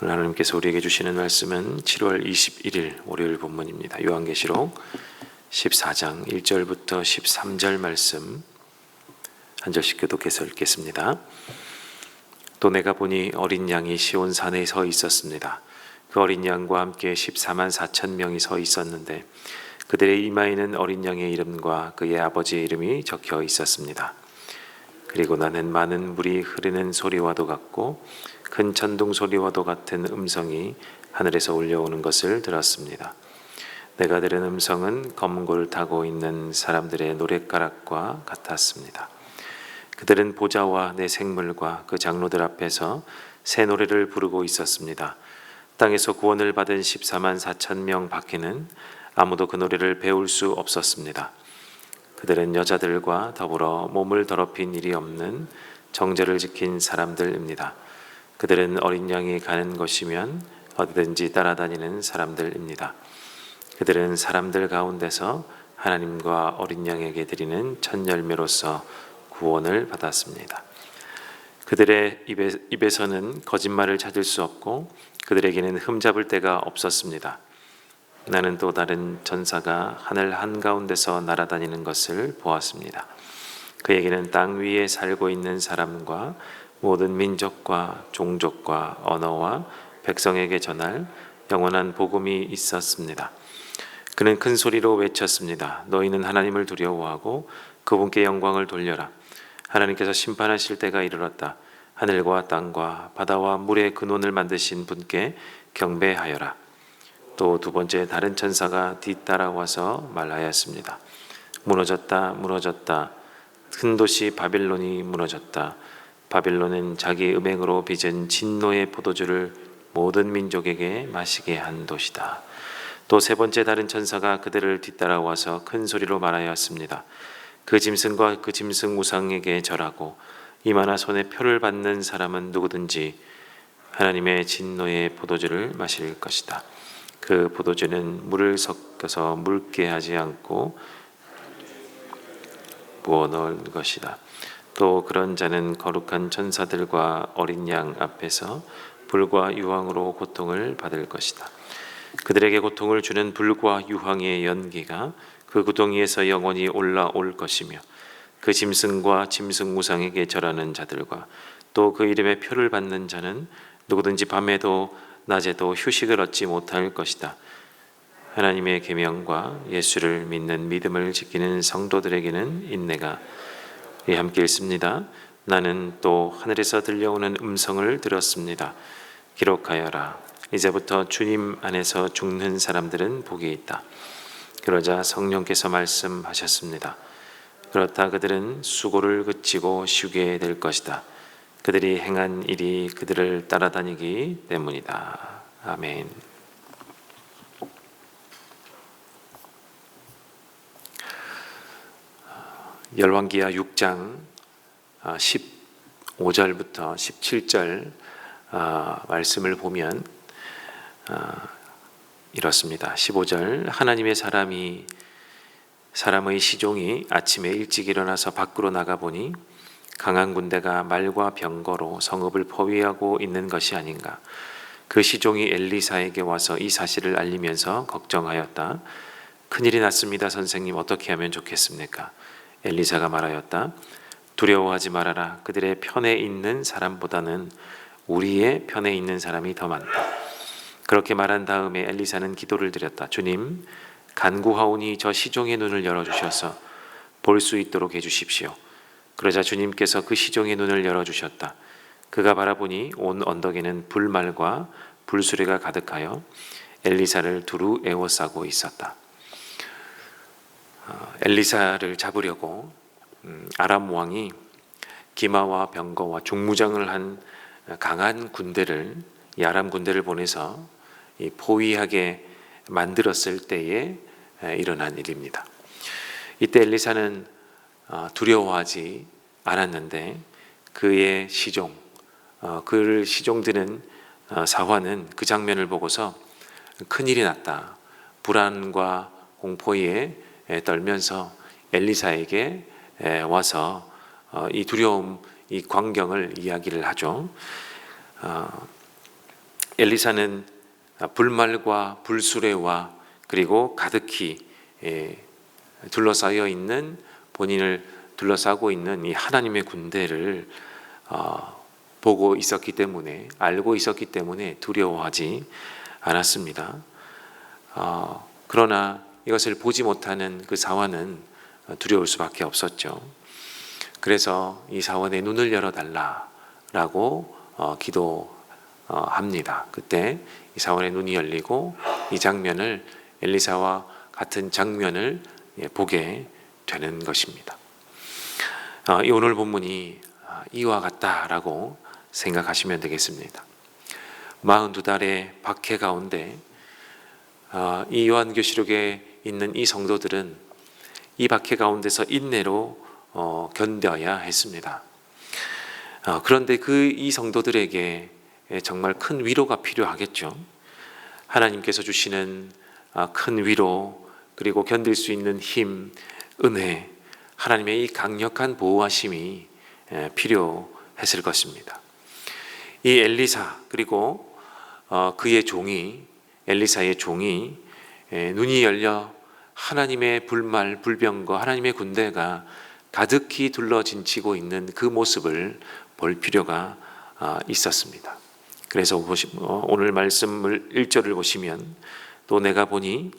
오늘 하나님께서 우리에게 주시는 말씀은 7월 21일 월요일 본문입니다. 요한계시록 14장 1절부터 13절 말씀 한 절씩 교독해서 읽겠습니다. 또 내가 보니 어린 양이 시온 산에 서 있었습니다. 그 어린 양과 함께 14만 4천 명이 서 있었는데 그들의 이마에는 어린 양의 이름과 그의 아버지의 이름이 적혀 있었습니다. 그리고 나는 많은 물이 흐르는 소리와도 같고 큰 천둥 소리와도 같은 음성이 하늘에서 울려오는 것을 들었습니다. 내가 들은 음성은 검은고를 타고 있는 사람들의 노랫가락과 같았습니다. 그들은 보좌와 내 생물과 그 장로들 앞에서 새 노래를 부르고 있었습니다. 땅에서 구원을 받은 14만 4천 명 밖에는 아무도 그 노래를 배울 수 없었습니다. 그들은 여자들과 더불어 몸을 더럽힌 일이 없는 정죄를 지킨 사람들입니다. 그들은 어린 양이 가는 곳이면 어디든지 따라다니는 사람들입니다. 그들은 사람들 가운데서 하나님과 어린 양에게 드리는 첫 열매로서 구원을 받았습니다. 그들의 입에서는 거짓말을 찾을 수 없고 그들에게는 흠잡을 데가 없었습니다. 나는 또 다른 전사가 하늘 한가운데서 날아다니는 것을 보았습니다. 그에게는 땅 위에 살고 있는 사람과 모든 민족과 종족과 언어와 백성에게 전할 영원한 복음이 있었습니다. 그는 큰 소리로 외쳤습니다. 너희는 하나님을 두려워하고 그분께 영광을 돌려라. 하나님께서 심판하실 때가 이르렀다. 하늘과 땅과 바다와 물의 근원을 만드신 분께 경배하여라. 또 두 번째 다른 천사가 뒤따라와서 말하였습니다. 무너졌다, 무너졌다. 큰 도시 바빌론이 무너졌다. 바빌론은 자기 음행으로 빚은 진노의 포도주를 모든 민족에게 마시게 한 도시다. 또 세 번째 다른 천사가 그들을 뒤따라와서 큰 소리로 말하였습니다. 그 짐승과 그 짐승 우상에게 절하고 이마나 손에 표를 받는 사람은 누구든지 하나님의 진노의 포도주를 마실 것이다. 그 포도주는 물을 섞어서 묽게 하지 않고 부어 넣을 것이다. 또 그런 자는 거룩한 천사들과 어린 양 앞에서 불과 유황으로 고통을 받을 것이다. 그들에게 고통을 주는 불과 유황의 연기가 그 구덩이에서 영원히 올라올 것이며 그 짐승과 짐승 우상에게 절하는 자들과 또 그 이름의 표를 받는 자는 누구든지 밤에도 낮에도 휴식을 얻지 못할 것이다. 하나님의 계명과 예수를 믿는 믿음을 지키는 성도들에게는 인내가 함께 있습니다. 나는 또 하늘에서 들려오는 음성을 들었습니다. 기록하여라. 이제부터 주님 안에서 죽는 사람들은 복이 있다. 그러자 성령께서 말씀하셨습니다. 그렇다 그들은 수고를 그치고 쉬게 될 것이다. 그들이 행한 일이 그들을 따라다니기 때문이다. 아멘. 열왕기하 6장 15절부터 17절 말씀을 보면 이렇습니다. 15절 하나님의 사람의 시종이 아침에 일찍 일어나서 밖으로 나가보니 강한 군대가 말과 병거로 성읍을 포위하고 있는 것이 아닌가. 그 시종이 엘리사에게 와서 이 사실을 알리면서 걱정하였다. 큰일이 났습니다. 선생님, 어떻게 하면 좋겠습니까? 엘리사가 말하였다. 두려워하지 말아라. 그들의 편에 있는 사람보다는 우리의 편에 있는 사람이 더 많다. 그렇게 말한 다음에 엘리사는 기도를 드렸다. 주님, 간구하오니 저 시종의 눈을 열어주셔서 볼 수 있도록 해주십시오. 그러자 주님께서 그 시종의 눈을 열어주셨다. 그가 바라보니 온 언덕에는 불말과 불수레가 가득하여 엘리사를 두루 에워싸고 있었다. 엘리사를 잡으려고 아람 왕이 기마와 병거와 중무장을 한 강한 군대를 이 아람 군대를 보내서 포위하게 만들었을 때에 일어난 일입니다. 이때 엘리사는 두려워하지 않았는데 그의 그를 시종드는 사환은 그 장면을 보고서 큰일이 났다. 불안과 공포에 떨면서 엘리사에게 와서 이 두려움, 이 광경을 이야기를 하죠. 엘리사는 불말과 불수레와 그리고 가득히 둘러싸여 있는, 본인을 둘러싸고 있는 이 하나님의 군대를 보고 있었기 때문에, 알고 있었기 때문에 두려워하지 않았습니다. 그러나 이것을 보지 못하는 그 사환은 두려울 수밖에 없었죠. 그래서 이 사환의 눈을 열어달라라고 기도합니다. 그때 이 사환의 눈이 열리고 이 장면을, 엘리사와 같은 장면을 보게 되는 것입니다. 이 오늘 본문이 이와 같다라고 생각하시면 되겠습니다. 42달의 박해 가운데 이 요한계시록에 있는 이 성도들은 이 박해 가운데서 인내로 견뎌야 했습니다. 그런데 이 성도들에게 정말 큰 위로가 필요하겠죠. 하나님께서 주시는 큰 위로, 그리고 견딜 수 있는 힘, 은혜, 하나님의 이 강력한 보호하심이 필요했을 것입니다. 이 엘리사, 그리고 그의 종이, 엘리사의 종이 눈이 열려 하나님의 불말, 불병거, 하나님의 군대가 가득히 둘러진치고 있는 그 모습을 볼 필요가 있었습니다. 그래서 오늘 말씀을 1절을 보시면, 또 내가 보니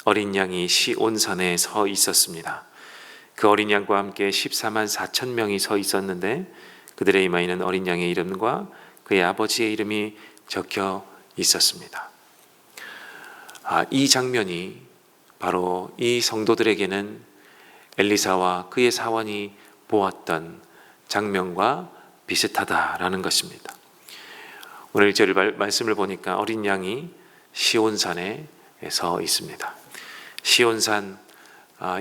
어린 양이 시온산에 서 있었습니다. 그 어린 양과 함께 14만 4천 명이 서 있었는데 그들의 이마에는 어린 양의 이름과 그의 아버지의 이름이 적혀 있었습니다. 이 장면이 바로 이 성도들에게는 엘리사와 그의 사환이 보았던 장면과 비슷하다라는 것입니다. 오늘 1절 말씀을 보니까 어린 양이 시온산에 서 있습니다. 시온산,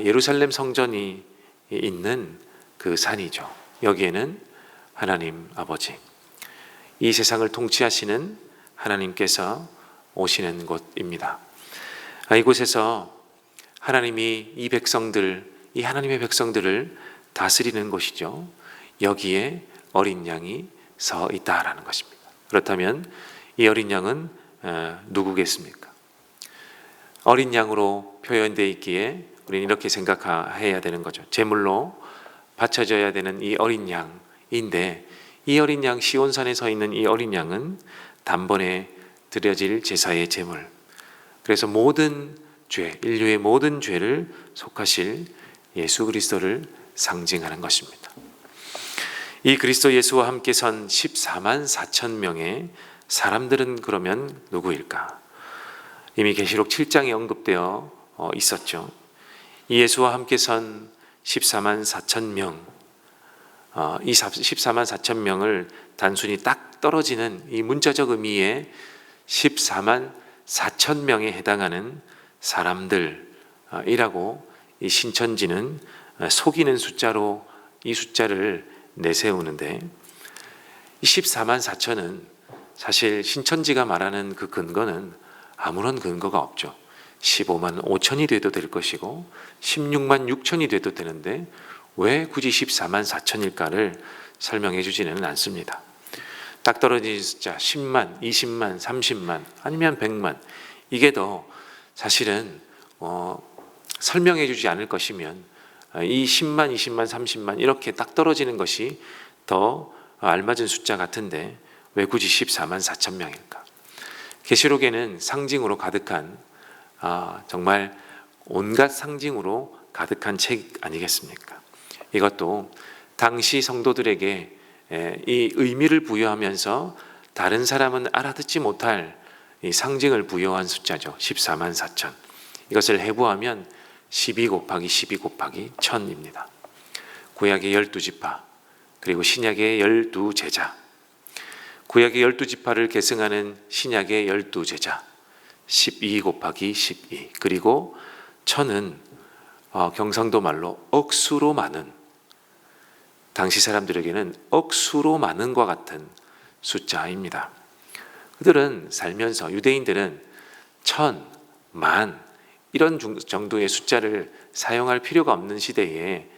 예루살렘 성전이 있는 그 산이죠. 여기에는 하나님 아버지, 이 세상을 통치하시는 하나님께서 오시는 곳입니다. 이곳에서 하나님이 이 백성들, 이 하나님의 백성들을 다스리는 곳이죠. 여기에 어린 양이 서 있다라는 것입니다. 그렇다면 이 어린 양은 누구겠습니까? 어린 양으로 표현되어 있기에 우리는 이렇게 생각해야 되는 거죠. 제물로 바쳐져야 되는 이 어린 양인데, 이 어린 양, 시온산에 서 있는 이 어린 양은 단번에 드려질 제사의 제물, 그래서 모든 죄, 인류의 모든 죄를 속하실 예수 그리스도를 상징하는 것입니다. 이 그리스도 예수와 함께 선 14만 4천 명의 사람들은 그러면 누구일까? 이미 계시록 7장에 언급되어 있었죠. 이 예수와 함께 선 14만 4천 명, 이 14만 4천 명을 단순히 딱 떨어지는 이 문자적 의미의 14만 4천 명에 해당하는 사람들이라고 이 신천지는 속이는 숫자로 이 숫자를 내세우는데, 이 14만 4천은 사실 신천지가 말하는 그 근거는 아무런 근거가 없죠. 15만 5천이 돼도 될 것이고 16만 6천이 돼도 되는데 왜 굳이 14만 4천일까를 설명해 주지는 않습니다. 딱 떨어진 숫자 10만, 20만, 30만 아니면 100만, 이게 더 사실은 설명해 주지 않을 것이면 이 10만, 20만, 30만 이렇게 딱 떨어지는 것이 더 알맞은 숫자 같은데 왜 굳이 14만 4천 명일까? 계시록에는 상징으로 가득한, 정말 온갖 상징으로 가득한 책 아니겠습니까? 이것도 당시 성도들에게 이 의미를 부여하면서 다른 사람은 알아듣지 못할 이 상징을 부여한 숫자죠. 14만 4천. 이것을 해부하면 12 곱하기 12 곱하기 1000입니다. 구약의 12지파, 그리고 신약의 12제자, 구약의 12지파를 계승하는 신약의 12제자, 12 곱하기 12, 그리고 1000은 경상도 말로 억수로 많은, 당시 사람들에게는 억수로 많은과 같은 숫자입니다. 그들은 살면서, 유대인들은 1000, 만 이런 정도의 숫자를 사용할 필요가 없는 시대에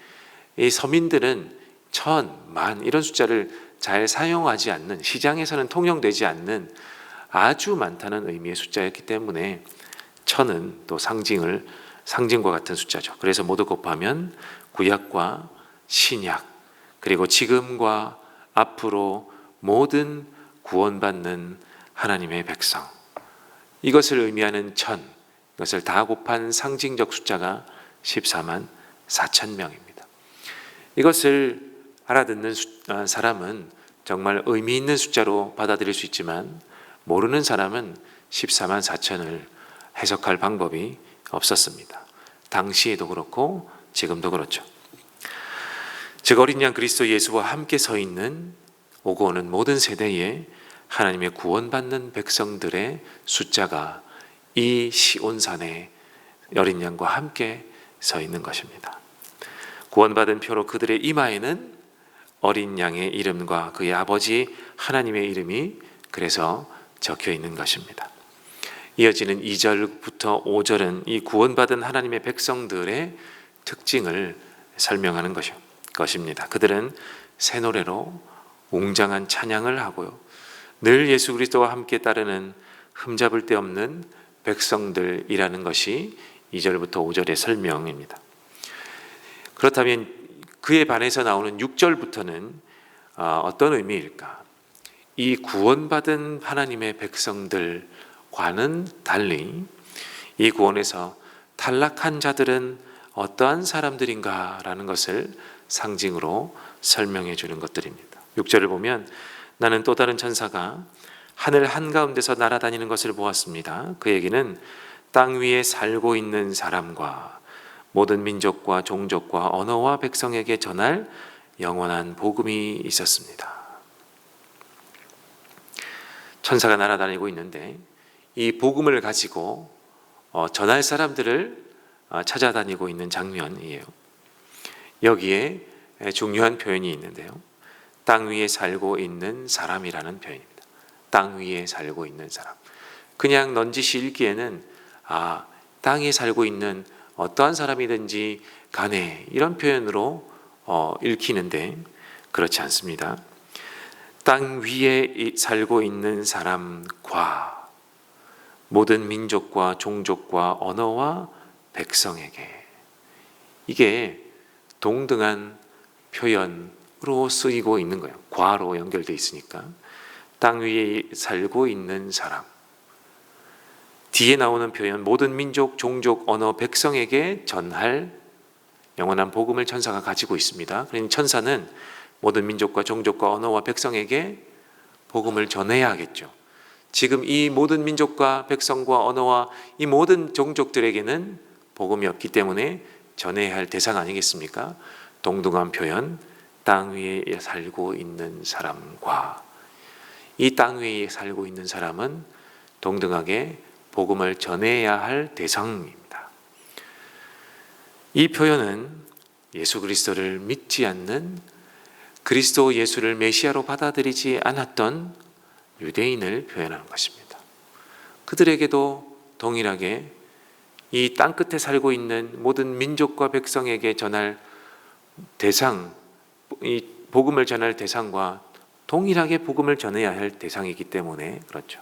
이 서민들은 1000, 만 이런 숫자를 잘 사용하지 않는, 시장에서는 통용되지 않는 아주 많다는 의미의 숫자였기 때문에 천은 또 상징과 같은 숫자죠. 그래서 모두 곱하면 구약과 신약, 그리고 지금과 앞으로 모든 구원받는 하나님의 백성, 이것을 의미하는 천, 이것을 다 곱한 상징적 숫자가 14만 4천 명입니다. 이것을 알아듣는 사람은 정말 의미 있는 숫자로 받아들일 수 있지만, 모르는 사람은 14만 4천을 해석할 방법이 없었습니다. 당시에도 그렇고 지금도 그렇죠. 즉 어린 양 그리스도 예수와 함께 서 있는 오고 오는 모든 세대에 하나님의 구원받는 백성들의 숫자가 이 시온산에 어린 양과 함께 서 있는 것입니다. 구원받은 표로 그들의 이마에는 어린 양의 이름과 그의 아버지 하나님의 이름이 그래서 적혀 있는 것입니다. 이어지는 2절부터 5절은 이 구원받은 하나님의 백성들의 특징을 설명하는 것입니다. 그들은 새 노래로 웅장한 찬양을 하고요, 늘 예수 그리스도와 함께 따르는 흠잡을 데 없는 백성들이라는 것이 2절부터 5절의 설명입니다. 그렇다면 그에 반해서 나오는 6절부터는 어떤 의미일까? 이 구원받은 하나님의 백성들과는 달리 이 구원에서 탈락한 자들은 어떠한 사람들인가라는 것을 상징으로 설명해 주는 것들입니다. 6절을 보면 나는 또 다른 천사가 하늘 한가운데서 날아다니는 것을 보았습니다. 그에게는 땅 위에 살고 있는 사람과 모든 민족과 종족과 언어와 백성에게 전할 영원한 복음이 있었습니다. 천사가 날아다니고 있는데 이 복음을 가지고 전할 사람들을 찾아다니고 있는 장면이에요. 여기에 중요한 표현이 있는데요, 땅 위에 살고 있는 사람이라는 표현입니다. 땅 위에 살고 있는 사람. 그냥 넌지시 읽기에는 땅에 살고 있는 어떠한 사람이든지 간에 이런 표현으로 읽히는데 그렇지 않습니다. 땅 위에 살고 있는 사람과 모든 민족과 종족과 언어와 백성에게, 이게 동등한 표현으로 쓰이고 있는 거예요. 과로 연결되어 있으니까. 땅 위에 살고 있는 사람, 뒤에 나오는 표현 모든 민족, 종족, 언어, 백성에게 전할 영원한 복음을 천사가 가지고 있습니다. 그러니 천사는 모든 민족과 종족과 언어와 백성에게 복음을 전해야 하겠죠. 지금 이 모든 민족과 백성과 언어와 이 모든 종족들에게는 복음이 없기 때문에 전해야 할 대상 아니겠습니까? 동등한 표현, 땅 위에 살고 있는 사람과 이 땅 위에 살고 있는 사람은 동등하게 복음을 전해야 할 대상입니다. 이 표현은 예수 그리스도를 믿지 않는, 그리스도 예수를 메시아로 받아들이지 않았던 유대인을 표현하는 것입니다. 그들에게도 동일하게 이 땅끝에 살고 있는 모든 민족과 백성에게 전할 대상, 이 복음을 전할 대상과 동일하게 복음을 전해야 할 대상이기 때문에 그렇죠.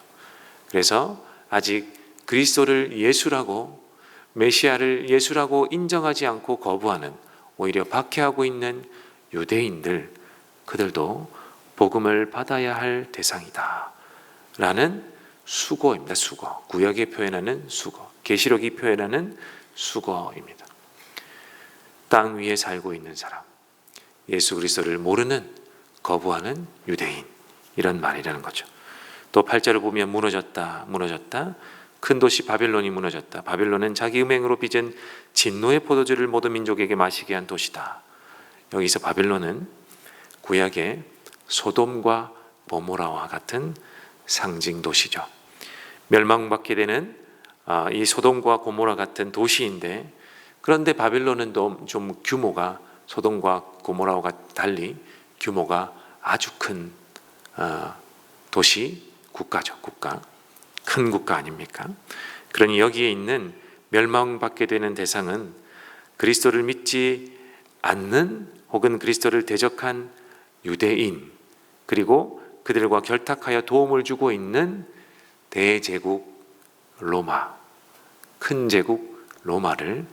그래서 아직 그리스도를 예수라고, 메시아를 예수라고 인정하지 않고 거부하는, 오히려 박해하고 있는 유대인들, 그들도 복음을 받아야 할 대상이다 라는 수고입니다. 수고. 구약이 표현하는 수고, 계시록이 표현하는 수고입니다. 땅 위에 살고 있는 사람, 예수 그리스도를 모르는, 거부하는 유대인, 이런 말이라는 거죠. 또 8절을 보면 무너졌다, 무너졌다. 큰 도시 바벨론이 무너졌다. 바벨론은 자기 음행으로 빚은 진노의 포도주를 모든 민족에게 마시게 한 도시다. 여기서 바벨론은 구약의 소돔과 고모라와 같은 상징 도시죠. 멸망받게 되는 이 소돔과 고모라 같은 도시인데, 그런데 바벨론은 좀 규모가 소돔과 고모라와 달리 규모가 아주 큰 도시, 국가죠. 국가. 큰 국가 아닙니까? 그러니 여기에 있는 멸망받게 되는 대상은 그리스도를 믿지 않는 혹은 그리스도를 대적한 유대인, 그리고 그들과 결탁하여 도움을 주고 있는 대제국 로마, 큰 제국 로마를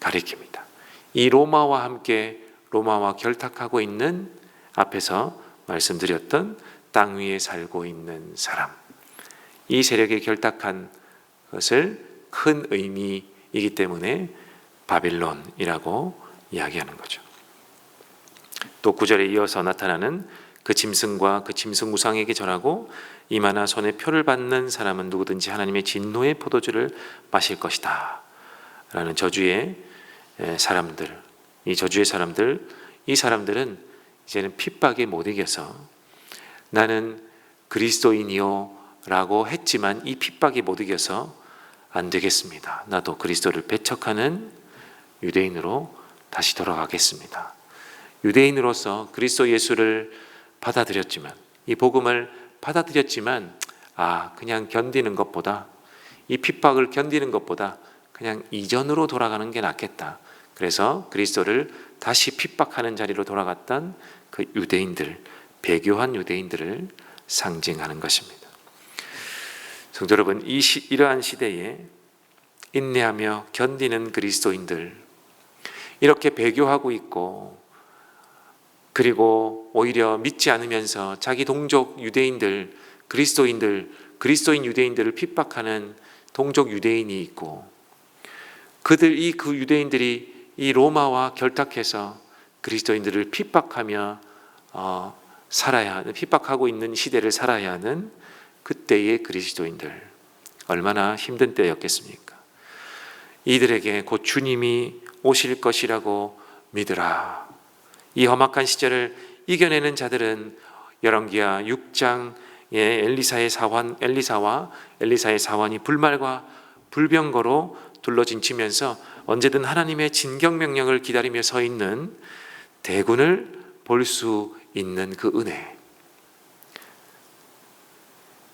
가리킵니다. 이 로마와 함께 로마와 결탁하고 있는 앞에서 말씀드렸던 땅 위에 살고 있는 사람, 이 세력에 결탁한 것을 큰 의미이기 때문에 바빌론이라고 이야기하는 거죠. 또 9절에 이어서 나타나는 그 짐승과 그 짐승 우상에게 절하고 이마나 손에 표를 받는 사람은 누구든지 하나님의 진노의 포도주를 마실 것이다 라는 저주의 사람들, 이 저주의 사람들, 이 사람들은 이제는 핍박에 못 이겨서 나는 그리스도인이요 라고 했지만 이 핍박에 못 이겨서 안 되겠습니다, 나도 그리스도를 배척하는 유대인으로 다시 돌아가겠습니다. 유대인으로서 그리스도 예수를 받아들였지만, 이 복음을 받아들였지만 그냥 견디는 것보다, 이 핍박을 견디는 것보다 그냥 이전으로 돌아가는 게 낫겠다. 그래서 그리스도를 다시 핍박하는 자리로 돌아갔던 그 유대인들, 배교한 유대인들을 상징하는 것입니다. 성도 여러분, 이러한 시대에 인내하며 견디는 그리스도인들, 이렇게 배교하고 있고 그리고 오히려 믿지 않으면서 자기 동족 유대인들, 그리스도인 유대인들을 핍박하는 동족 유대인이 있고, 그 유대인들이 이 로마와 결탁해서 그리스도인들을 핍박하며 핍박하고 있는 시대를 살아야 하는 그때의 그리스도인들, 얼마나 힘든 때였겠습니까? 이들에게 곧 주님이 오실 것이라고 믿으라. 이 험악한 시절을 이겨내는 자들은 열왕기하 6장의 엘리사와 엘리사의 사환이 불말과 불병거로 둘러진 치면서 언제든 하나님의 진경명령을 기다리며 서 있는 대군을 볼 수 있는 그 은혜,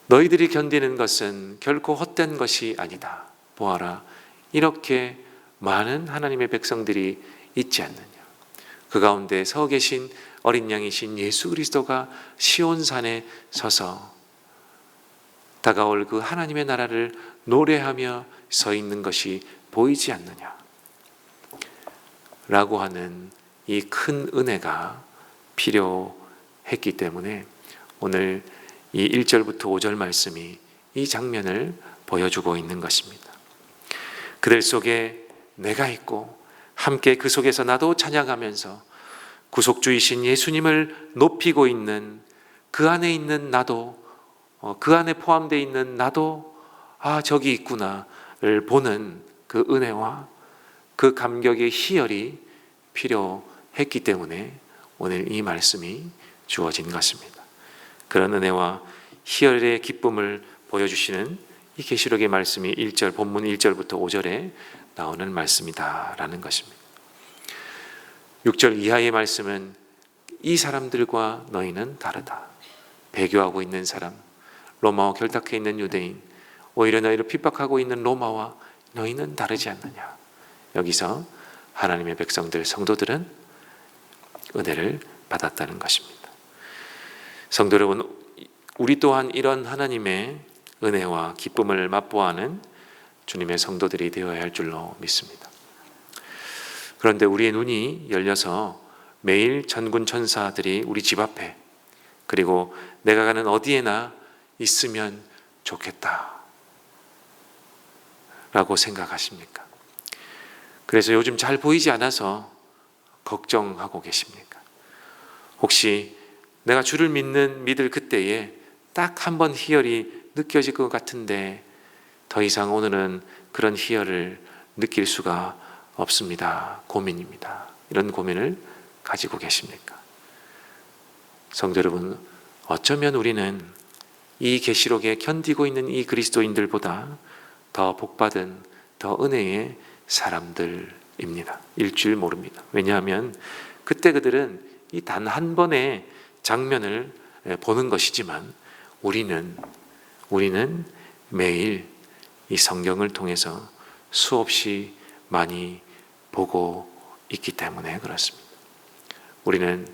너희들이 견디는 것은 결코 헛된 것이 아니다. 보아라, 이렇게 많은 하나님의 백성들이 있지 않느냐. 그 가운데 서 계신 어린 양이신 예수 그리스도가 시온산에 서서 다가올 그 하나님의 나라를 노래하며 서 있는 것이 보이지 않느냐 라고 하는 이 큰 은혜가 필요했기 때문에 오늘 이 1절부터 5절 말씀이 이 장면을 보여주고 있는 것입니다. 그들 속에 내가 있고 함께 그 속에서 나도 찬양하면서 구속주이신 예수님을 높이고 있는 그 안에 있는 나도, 그 안에 포함되어 있는 나도 저기 있구나를 보는 그 은혜와 그 감격의 희열이 필요했기 때문에 오늘 이 말씀이 주어진 것입니다. 그런 은혜와 희열의 기쁨을 보여주시는 이 계시록의 말씀이 본문 1절부터 5절에 나오는 말씀이다라는 것입니다. 6절 이하의 말씀은 이 사람들과 너희는 다르다. 배교하고 있는 사람, 로마와 결탁해 있는 유대인, 오히려 너희를 핍박하고 있는 로마와 너희는 다르지 않느냐. 여기서 하나님의 백성들, 성도들은 은혜를 받았다는 것입니다. 성도 여러분, 우리 또한 이런 하나님의 은혜와 기쁨을 맛보아하는 주님의 성도들이 되어야 할 줄로 믿습니다. 그런데 우리의 눈이 열려서 매일 천군 천사들이 우리 집 앞에, 그리고 내가 가는 어디에나 있으면 좋겠다 라고 생각하십니까? 그래서 요즘 잘 보이지 않아서 걱정하고 계십니까? 혹시 내가 주를 믿을 그때에 딱 한 번 희열이 느껴질 것 같은데 더 이상 오늘은 그런 희열을 느낄 수가 없습니다. 고민입니다. 이런 고민을 가지고 계십니까? 성도 여러분, 어쩌면 우리는 이 계시록에 견디고 있는 이 그리스도인들보다 더 복받은, 더 은혜의 사람들입니다. 일 모릅니다. 왜냐하면 그때 그들은 이 단 한 번의 장면을 보는 것이지만 우리는 매일 이 성경을 통해서 수없이 많이 보고 있기 때문에 그렇습니다. 우리는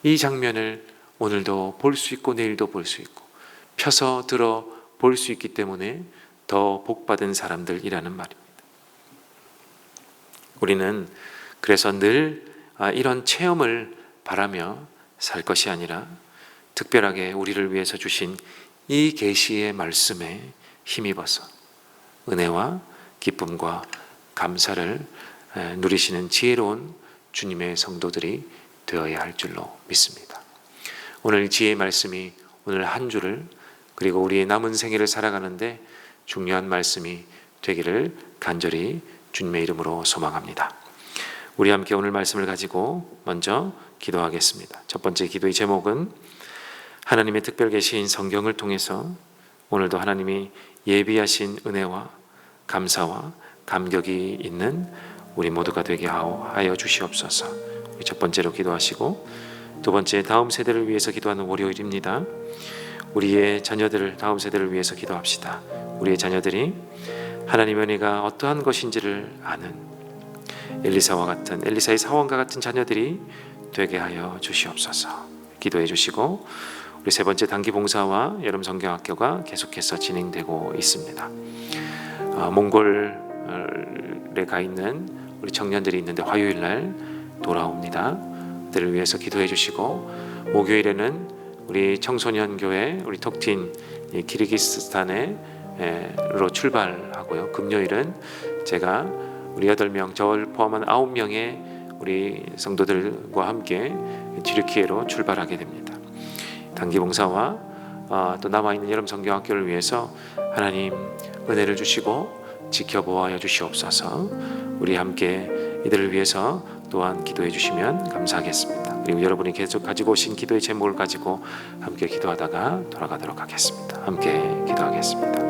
이 장면을 오늘도 볼 수 있고 내일도 볼 수 있고 펴서 들어 볼 수 있기 때문에 더 복받은 사람들이라는 말입니다. 우리는 그래서 늘 이런 체험을 바라며 살 것이 아니라 특별하게 우리를 위해서 주신 이 계시의 말씀에 힘입어서 은혜와 기쁨과 감사를 누리시는 지혜로운 주님의 성도들이 되어야 할 줄로 믿습니다. 오늘 지혜의 말씀이 오늘 한 주를 그리고 우리의 남은 생애를 살아가는데 중요한 말씀이 되기를 간절히 주님의 이름으로 소망합니다. 우리 함께 오늘 말씀을 가지고 먼저 기도하겠습니다. 첫 번째 기도의 제목은 하나님의 특별 계시인 성경을 통해서 오늘도 하나님이 예비하신 은혜와 감사와 감격이 있는 우리 모두가 되게 하여 주시옵소서. 첫 번째로 기도하시고 두 번째 다음 세대를 위해서 기도하는 월요일입니다. 우리의 자녀들을 다음 세대를 위해서 기도합시다. 우리의 자녀들이 하나님의 은혜가 어떠한 것인지를 아는 엘리사의 사원과 같은 자녀들이 되게 하여 주시옵소서. 기도해 주시고 우리 세 번째 단기 봉사와 여름 성경학교가 계속해서 진행되고 있습니다. 몽골에 가 있는 우리 청년들이 있는데 화요일 날 돌아옵니다. 그들을 위해서 기도해 주시고 목요일에는 우리 청소년 교회 우리 톡틴 키르기스스탄으로 출발하고요. 금요일은 제가 우리 8명, 저를 포함한 9명의 우리 성도들과 함께 튀르키예로 출발하게 됩니다. 단기 봉사와 또 남아있는 여름 성경학교를 위해서 하나님 은혜를 주시고 지켜보아 주시옵소서. 우리 함께 이들을 위해서 또한 기도해 주시면 감사하겠습니다. 그리고 여러분이 계속 가지고 오신 기도의 제목을 가지고 함께 기도하다가 돌아가도록 하겠습니다. 함께 기도하겠습니다.